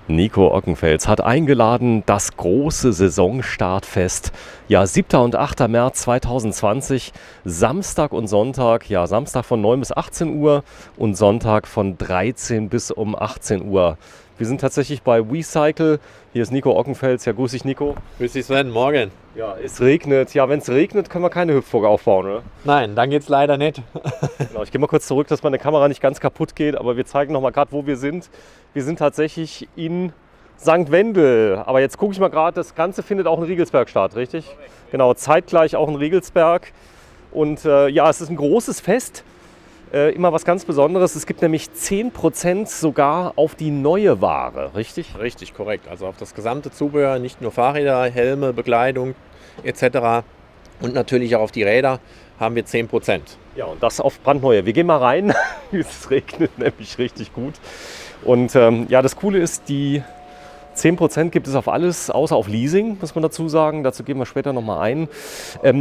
Nico Ockenfels hat eingeladen, das große Saisonstartfest. Ja, 7. und 8. März 2020, Samstag und Sonntag. Ja, Samstag von 9 bis 18 Uhr und Sonntag von 13 bis um 18 Uhr. Wir sind tatsächlich bei WeCycle. Hier ist Nico Ockenfels. Ja, grüß dich, Nico. Grüß dich, Sven. Morgen. Ja, es regnet. Ja, wenn es regnet, können wir keine Hüpfburg aufbauen, oder? Nein, dann geht's leider nicht. Genau, ich gehe mal kurz zurück, dass meine Kamera nicht ganz kaputt geht, aber wir zeigen noch mal gerade, wo wir sind. Wir sind tatsächlich in St. Wendel. Aber jetzt gucke ich mal gerade, das Ganze findet auch in Riegelsberg statt, richtig? Genau, zeitgleich auch in Riegelsberg. Und ja, es ist ein großes Fest. Immer was ganz Besonderes. Es gibt nämlich 10% sogar auf die neue Ware, richtig? Richtig, korrekt. Also auf das gesamte Zubehör, nicht nur Fahrräder, Helme, Bekleidung etc. Und natürlich auch auf die Räder haben wir 10%. Ja, und das auf brandneue. Wir gehen mal rein. Es regnet nämlich richtig gut. Und ja, das Coole ist, die 10% gibt es auf alles, außer auf Leasing, muss man dazu sagen. Dazu gehen wir später nochmal ein.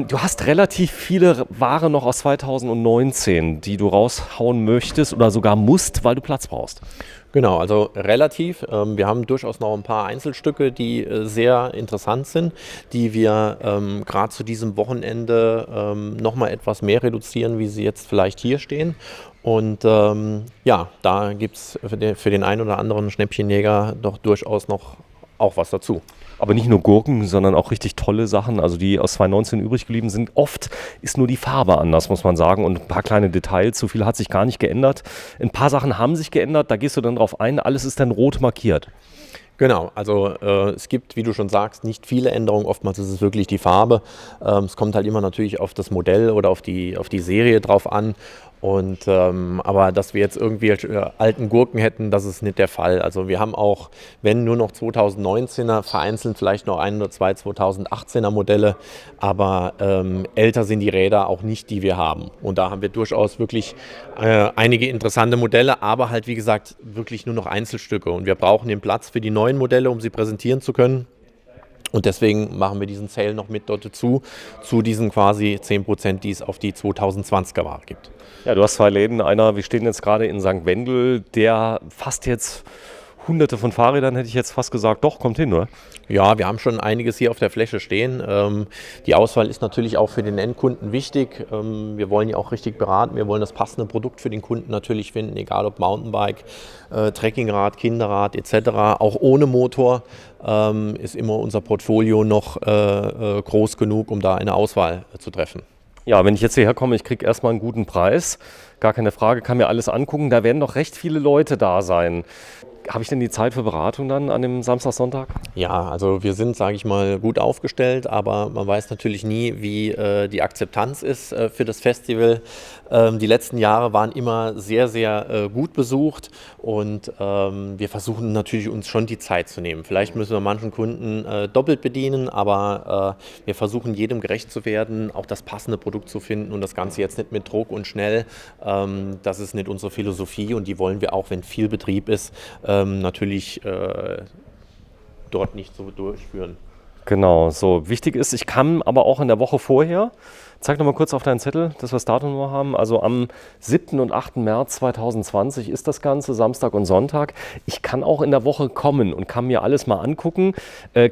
Du hast relativ viele Ware noch aus 2019, die du raushauen möchtest oder sogar musst, weil du Platz brauchst. Genau, also relativ. Wir haben durchaus noch ein paar Einzelstücke, die sehr interessant sind, die wir gerade zu diesem Wochenende nochmal etwas mehr reduzieren, wie sie jetzt vielleicht hier stehen. Und ja, da gibt es für den einen oder anderen Schnäppchenjäger doch durchaus noch auch was dazu. Aber nicht nur Gurken, sondern auch richtig tolle Sachen, also die aus 2019 übrig geblieben sind. Oft ist nur die Farbe anders, muss man sagen, und ein paar kleine Details. So viel hat sich gar nicht geändert. Ein paar Sachen haben sich geändert, da gehst du dann drauf ein. Alles ist dann rot markiert. Genau, also es gibt, wie du schon sagst, nicht viele Änderungen. Oftmals ist es wirklich die Farbe. Es kommt halt immer natürlich auf das Modell oder auf die Serie drauf an. Und aber dass wir jetzt irgendwie alten Gurken hätten, das ist nicht der Fall. Also wir haben auch, wenn nur noch 2019er, vereinzelt vielleicht noch ein oder zwei 2018er Modelle, aber älter sind die Räder auch nicht, die wir haben. Und da haben wir durchaus wirklich einige interessante Modelle, aber halt wie gesagt wirklich nur noch Einzelstücke. Und wir brauchen den Platz für die neuen Modelle, um sie präsentieren zu können. Und deswegen machen wir diesen Sale noch mit dort dazu, zu diesen quasi 10%, die es auf die 2020er Ware gibt. Ja, du hast zwei Läden. Einer, wir stehen jetzt gerade in St. Wendel, der fast jetzt Hunderte von Fahrrädern, hätte ich jetzt fast gesagt. Doch, kommt hin, oder? Ja, wir haben schon einiges hier auf der Fläche stehen. Die Auswahl ist natürlich auch für den Endkunden wichtig. Wir wollen ja auch richtig beraten. Wir wollen das passende Produkt für den Kunden natürlich finden, egal ob Mountainbike, Trekkingrad, Kinderrad etc. Auch ohne Motor ist immer unser Portfolio noch groß genug, um da eine Auswahl zu treffen. Ja, wenn ich jetzt hierher komme, ich kriege erstmal einen guten Preis. Gar keine Frage, kann mir alles angucken. Da werden doch recht viele Leute da sein. Habe ich denn die Zeit für Beratung dann an dem Samstag, Sonntag? Ja, also wir sind, sage ich mal, gut aufgestellt, aber man weiß natürlich nie, wie die Akzeptanz ist für das Festival. Die letzten Jahre waren immer sehr, sehr gut besucht und wir versuchen natürlich uns schon die Zeit zu nehmen. Vielleicht müssen wir manchen Kunden doppelt bedienen, aber wir versuchen jedem gerecht zu werden, auch das passende Produkt zu finden und das Ganze jetzt nicht mit Druck und schnell. Das ist nicht unsere Philosophie und die wollen wir auch, wenn viel Betrieb ist, natürlich dort nicht so durchführen. Genau, so wichtig ist, ich kann aber auch in der Woche vorher, zeig noch mal kurz auf deinen Zettel, dass wir das Datum noch haben, also am 7. und 8. März 2020 ist das Ganze, Samstag und Sonntag. Ich kann auch in der Woche kommen und kann mir alles mal angucken.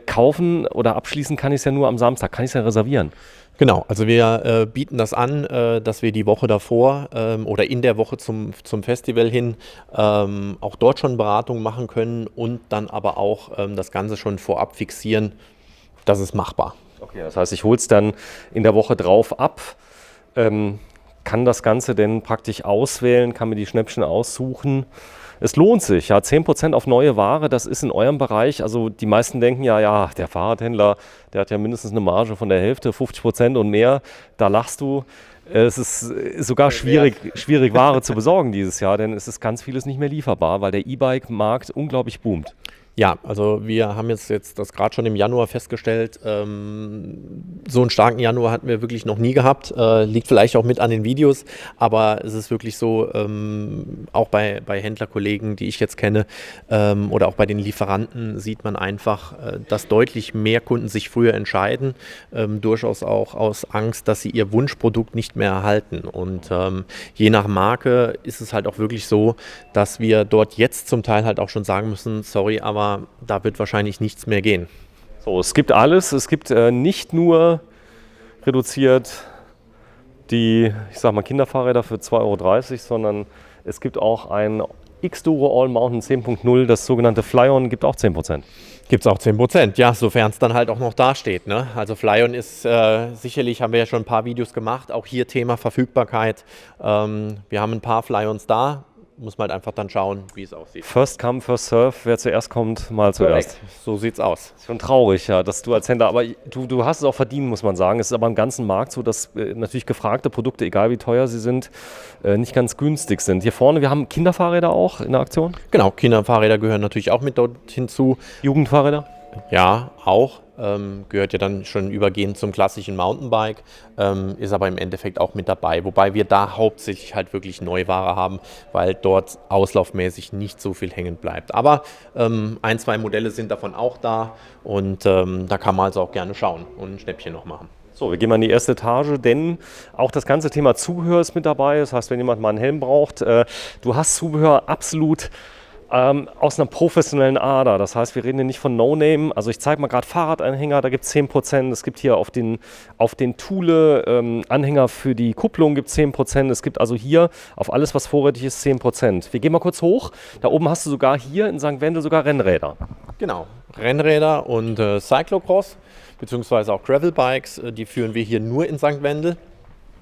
Kaufen oder abschließen kann ich es ja nur am Samstag, kann ich es ja reservieren. Genau, also wir bieten das an, dass wir die Woche davor oder in der Woche zum Festival hin auch dort schon Beratungen machen können und dann aber auch das Ganze schon vorab fixieren. Das ist machbar. Okay, das heißt, ich hole es dann in der Woche drauf ab, kann das Ganze denn praktisch auswählen, kann mir die Schnäppchen aussuchen. Es lohnt sich, ja, 10% auf neue Ware, das ist in eurem Bereich, also die meisten denken ja, der Fahrradhändler, der hat ja mindestens eine Marge von der Hälfte, 50% und mehr, da lachst du. Es ist sogar schwierig Ware zu besorgen dieses Jahr, denn es ist ganz vieles nicht mehr lieferbar, weil der E-Bike-Markt unglaublich boomt. Ja, also wir haben jetzt das gerade schon im Januar festgestellt. So einen starken Januar hatten wir wirklich noch nie gehabt. Liegt vielleicht auch mit an den Videos, aber es ist wirklich so, auch bei Händlerkollegen, die ich jetzt kenne, oder auch bei den Lieferanten sieht man einfach, dass deutlich mehr Kunden sich früher entscheiden, durchaus auch aus Angst, dass sie ihr Wunschprodukt nicht mehr erhalten. Und je nach Marke ist es halt auch wirklich so, dass wir dort jetzt zum Teil halt auch schon sagen müssen, sorry, aber aber da wird wahrscheinlich nichts mehr gehen. So, es gibt alles. Es gibt nicht nur reduziert die, ich sag mal, Kinderfahrräder für 2,30 €, sondern es gibt auch ein X-Duro All Mountain 10.0, das sogenannte Fly-On, gibt auch 10%. Gibt es auch 10%, ja, sofern es dann halt auch noch dasteht. Ne? Also Fly-On ist sicherlich, haben wir ja schon ein paar Videos gemacht, auch hier Thema Verfügbarkeit. Wir haben ein paar Fly-Ons da, muss man halt einfach dann schauen, wie es aussieht. First come, first serve, wer zuerst kommt, mal zuerst. So sieht's aus. Ist schon traurig, ja, dass du als Händler, aber du hast es auch verdient, muss man sagen. Es ist aber im ganzen Markt so, dass natürlich gefragte Produkte, egal wie teuer sie sind, nicht ganz günstig sind. Hier vorne, wir haben Kinderfahrräder auch in der Aktion. Genau, Kinderfahrräder gehören natürlich auch mit dort hinzu. Jugendfahrräder? Ja, auch. Gehört ja dann schon übergehend zum klassischen Mountainbike, ist aber im Endeffekt auch mit dabei. Wobei wir da hauptsächlich halt wirklich Neuware haben, weil dort auslaufmäßig nicht so viel hängen bleibt. Aber ein, zwei Modelle sind davon auch da und da kann man also auch gerne schauen und ein Schnäppchen noch machen. So, wir gehen mal in die erste Etage, denn auch das ganze Thema Zubehör ist mit dabei. Das heißt, wenn jemand mal einen Helm braucht, du hast Zubehör absolut aus einer professionellen Ader. Das heißt, wir reden hier nicht von No-Name. Also ich zeige mal gerade Fahrradanhänger, da gibt es 10%. Es gibt hier auf den Thule Anhänger für die Kupplung gibt es 10%. Es gibt also hier auf alles, was vorrätig ist, 10%. Wir gehen mal kurz hoch. Da oben hast du sogar hier in St. Wendel sogar Rennräder. Genau, Rennräder und Cyclocross, beziehungsweise auch Gravelbikes, die führen wir hier nur in St. Wendel.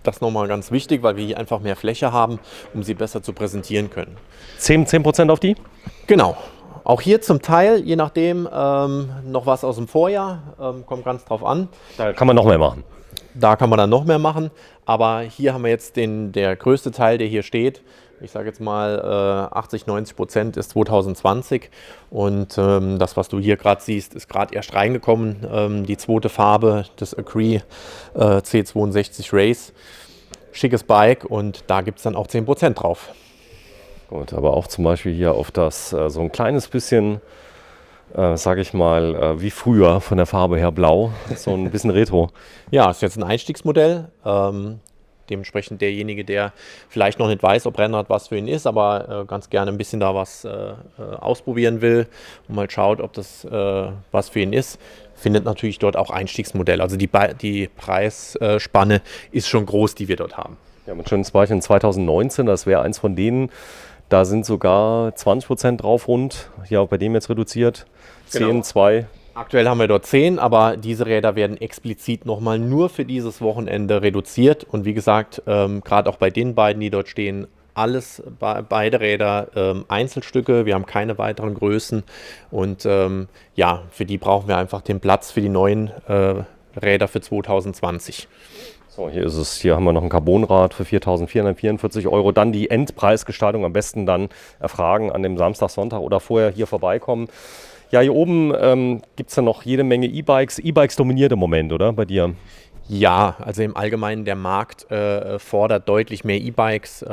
Das ist nochmal ganz wichtig, weil wir hier einfach mehr Fläche haben, um sie besser zu präsentieren können. 10% auf die? Genau. Auch hier zum Teil, je nachdem, noch was aus dem Vorjahr, kommt ganz drauf an. Da kann man noch mehr machen. Da kann man dann noch mehr machen, aber hier haben wir jetzt der größte Teil, der hier steht. Ich sage jetzt mal 80-90% ist 2020 und das, was du hier gerade siehst, ist gerade erst reingekommen. Die zweite Farbe, das Agree C62 Race. Schickes Bike und da gibt es dann auch 10% drauf. Gut, aber auch zum Beispiel hier auf das so ein kleines bisschen, sage ich mal, wie früher von der Farbe her blau, so ein bisschen Retro. Ja, ist jetzt ein Einstiegsmodell. Dementsprechend derjenige, der vielleicht noch nicht weiß, ob Rennrad was für ihn ist, aber ganz gerne ein bisschen da was ausprobieren will und mal schaut, ob das was für ihn ist, findet natürlich dort auch Einstiegsmodelle. Also die Preisspanne ist schon groß, die wir dort haben. Ja, mit schönes Beispiel in 2019, das wäre eins von denen, da sind sogar 20% drauf rund, hier auch bei dem jetzt reduziert, 10, Genau. 2. Aktuell haben wir dort 10, aber diese Räder werden explizit nochmal nur für dieses Wochenende reduziert. Und wie gesagt, gerade auch bei den beiden, die dort stehen, beide Räder Einzelstücke. Wir haben keine weiteren Größen. Und ja, für die brauchen wir einfach den Platz für die neuen Räder für 2020. So, hier ist es. Hier haben wir noch ein Carbonrad für 4.444 €. Dann die Endpreisgestaltung am besten dann erfragen an dem Samstag, Sonntag oder vorher hier vorbeikommen. Ja, hier oben gibt es ja noch jede Menge E-Bikes. E-Bikes dominiert im Moment, oder? Bei dir? Ja, also im Allgemeinen der Markt fordert deutlich mehr E-Bikes.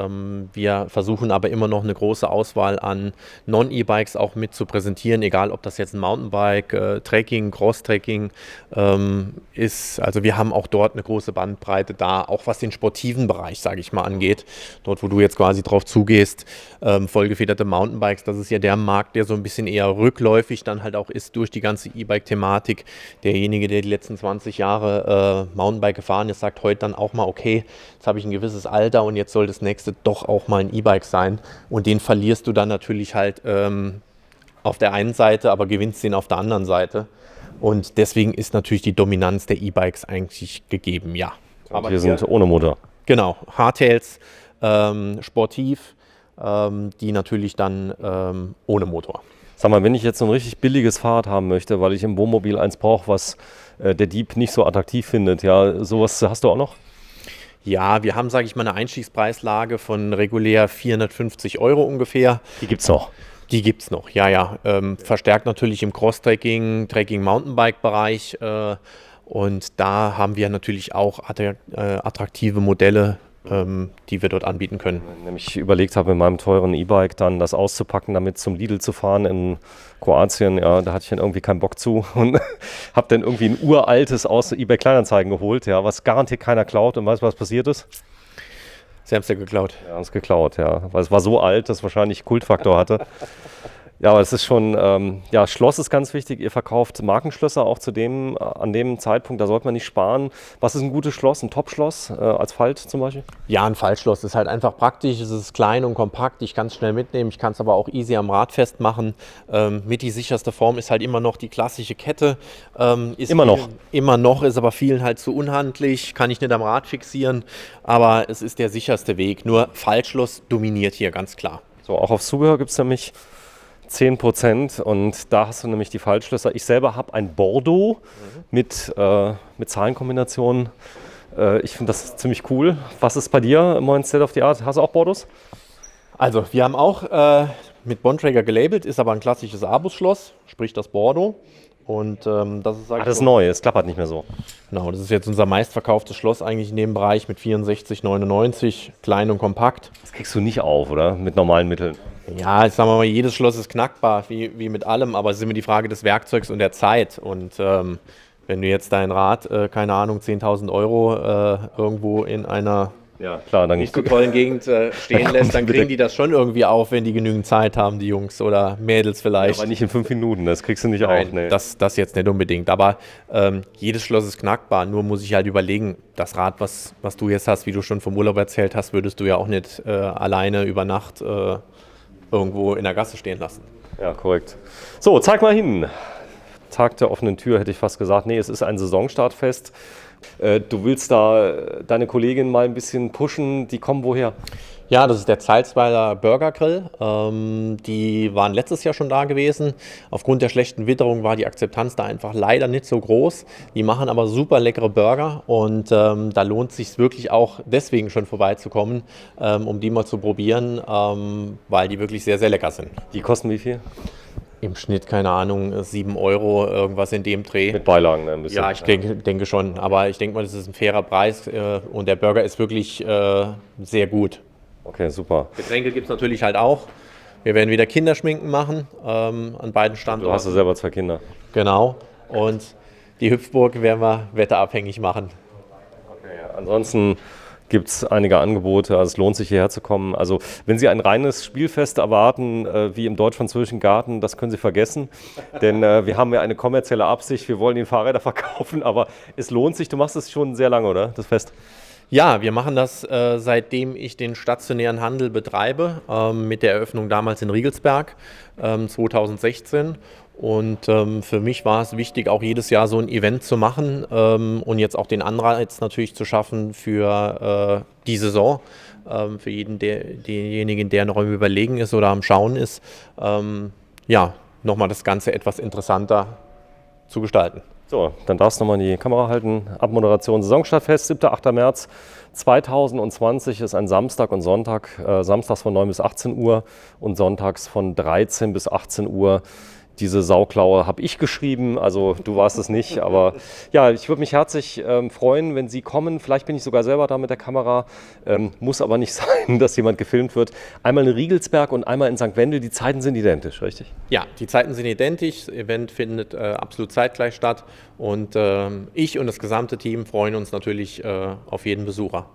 Wir versuchen aber immer noch eine große Auswahl an Non-E-Bikes auch mit zu präsentieren, egal ob das jetzt ein Mountainbike, Trekking, Cross-Trekking ist. Also wir haben auch dort eine große Bandbreite da, auch was den sportiven Bereich, sage ich mal, angeht. Dort, wo du jetzt quasi drauf zugehst, vollgefederte Mountainbikes, das ist ja der Markt, der so ein bisschen eher rückläufig dann halt auch ist durch die ganze E-Bike-Thematik. Derjenige, der die letzten 20 Jahre Mountainbike gefahren ist, sagt heute dann auch mal, okay, jetzt habe ich ein gewisses Alter und jetzt soll das nächste doch auch mal ein E-Bike sein. Und den verlierst du dann natürlich halt auf der einen Seite, aber gewinnst den auf der anderen Seite. Und deswegen ist natürlich die Dominanz der E-Bikes eigentlich gegeben, ja. Aber wir sind ohne Motor. Genau, Hardtails, sportiv, die natürlich dann ohne Motor. Sag mal, wenn ich jetzt so ein richtig billiges Fahrrad haben möchte, weil ich im Wohnmobil eins brauche, was der Dieb nicht so attraktiv findet, ja, sowas hast du auch noch? Ja, wir haben, sage ich mal, eine Einstiegspreislage von regulär 450 € ungefähr. Die gibt's noch. Die gibt es noch, ja. Verstärkt natürlich im Cross-Trekking, Trekking-Mountainbike-Bereich. Und da haben wir natürlich auch attraktive Modelle, die wir dort anbieten können. Nämlich überlegt habe, mit meinem teuren E-Bike dann das auszupacken, damit zum Lidl zu fahren in Kroatien. Ja, da hatte ich dann irgendwie keinen Bock zu und habe dann irgendwie ein uraltes aus eBay Kleinanzeigen geholt, ja, was garantiert keiner klaut. Und weißt du, was passiert ist? Sie haben es ja geklaut. Ja, haben es geklaut, ja. Weil es war so alt, dass es wahrscheinlich Kultfaktor hatte. Ja, aber es ist schon, ja, Schloss ist ganz wichtig. Ihr verkauft Markenschlösser auch an dem Zeitpunkt, da sollte man nicht sparen. Was ist ein gutes Schloss, ein Top-Schloss als Falt zum Beispiel? Ja, ein Faltschloss ist halt einfach praktisch. Es ist klein und kompakt. Ich kann es schnell mitnehmen. Ich kann es aber auch easy am Rad festmachen. Mit die sicherste Form ist halt immer noch die klassische Kette. Immer noch. Immer noch, ist aber vielen halt zu unhandlich. Kann ich nicht am Rad fixieren. Aber es ist der sicherste Weg. Nur Faltschloss dominiert hier ganz klar. So, auch aufs Zubehör gibt es nämlich 10% und da hast du nämlich die Faltschlösser. Ich selber habe ein Bordeaux mit Zahlenkombinationen. Ich finde das ziemlich cool. Was ist bei dir im neuen State of the Art? Hast du auch Bordeaux? Also, wir haben auch mit Bontrager gelabelt, ist aber ein klassisches Abus-Schloss, sprich das Bordeaux. Und das ist, Das ist neu, es klappert nicht mehr so. Genau, das ist jetzt unser meistverkauftes Schloss eigentlich in dem Bereich mit 64,99, klein und kompakt. Das kriegst du nicht auf, oder? Mit normalen Mitteln. Ja, jetzt sagen wir mal, jedes Schloss ist knackbar, wie mit allem, aber es ist immer die Frage des Werkzeugs und der Zeit. Und wenn du jetzt dein Rad, keine Ahnung, 10.000 Euro irgendwo in einer Ja, klar, dann nicht so tollen Gegend stehen lässt, dann kriegen die das schon irgendwie auf, wenn die genügend Zeit haben, die Jungs oder Mädels vielleicht. aber nicht in 5 Minuten, das kriegst du nicht Nein, auf. Nee. das jetzt nicht unbedingt. Aber jedes Schloss ist knackbar. Nur muss ich halt überlegen, das Rad, was du jetzt hast, wie du schon vom Urlaub erzählt hast, würdest du ja auch nicht alleine über Nacht irgendwo in der Gasse stehen lassen. Ja, korrekt. So, zeig mal hin. Tag der offenen Tür hätte ich fast gesagt. Nee, es ist ein Saisonstartfest. Du willst da deine Kollegin mal ein bisschen pushen. Die kommen woher? Ja, das ist der Zeilsweiler Burger Grill. Die waren letztes Jahr schon da gewesen. Aufgrund der schlechten Witterung war die Akzeptanz da einfach leider nicht so groß. Die machen aber super leckere Burger und da lohnt es sich wirklich auch deswegen schon vorbeizukommen, um die mal zu probieren, weil die wirklich sehr, sehr lecker sind. Die kosten wie viel? Im Schnitt, keine Ahnung, 7 Euro, irgendwas in dem Dreh. Mit Beilagen ein bisschen. Ja, ich denke schon. Aber ich denke mal, das ist ein fairer Preis und der Burger ist wirklich sehr gut. Okay, super. Getränke gibt es natürlich halt auch. Wir werden wieder Kinderschminken machen an beiden Du Standorten. hast ja selber 2 Kinder. Genau. Und die Hüpfburg werden wir wetterabhängig machen. Ansonsten gibt es einige Angebote, also es lohnt sich hierher zu kommen. Also wenn Sie ein reines Spielfest erwarten, wie im Deutsch-Französischen Garten, das können Sie vergessen, denn wir haben ja eine kommerzielle Absicht, wir wollen Ihnen Fahrräder verkaufen, aber es lohnt sich, du machst es schon sehr lange, oder, das Fest? Ja, wir machen das seitdem ich den stationären Handel betreibe, mit der Eröffnung damals in Riegelsberg 2016. Und für mich war es wichtig, auch jedes Jahr so ein Event zu machen und jetzt auch den Anreiz natürlich zu schaffen für die Saison, für denjenigen, der noch am Überlegen ist oder am Schauen ist, ja, nochmal das Ganze etwas interessanter zu gestalten. So, dann darfst du nochmal in die Kamera halten. Abmoderation Saisonstartfest, 7. 8. März 2020 ist ein Samstag und Sonntag. Samstags von 9 bis 18 Uhr und sonntags von 13 bis 18 Uhr. Diese Sauklaue habe ich geschrieben, also du warst es nicht, aber ja, ich würde mich herzlich freuen, wenn Sie kommen. Vielleicht bin ich sogar selber da mit der Kamera, muss aber nicht sein, dass jemand gefilmt wird. Einmal in Riegelsberg und einmal in St. Wendel, die Zeiten sind identisch, richtig? Ja, die Zeiten sind identisch, das Event findet absolut zeitgleich statt und ich und das gesamte Team freuen uns natürlich auf jeden Besucher.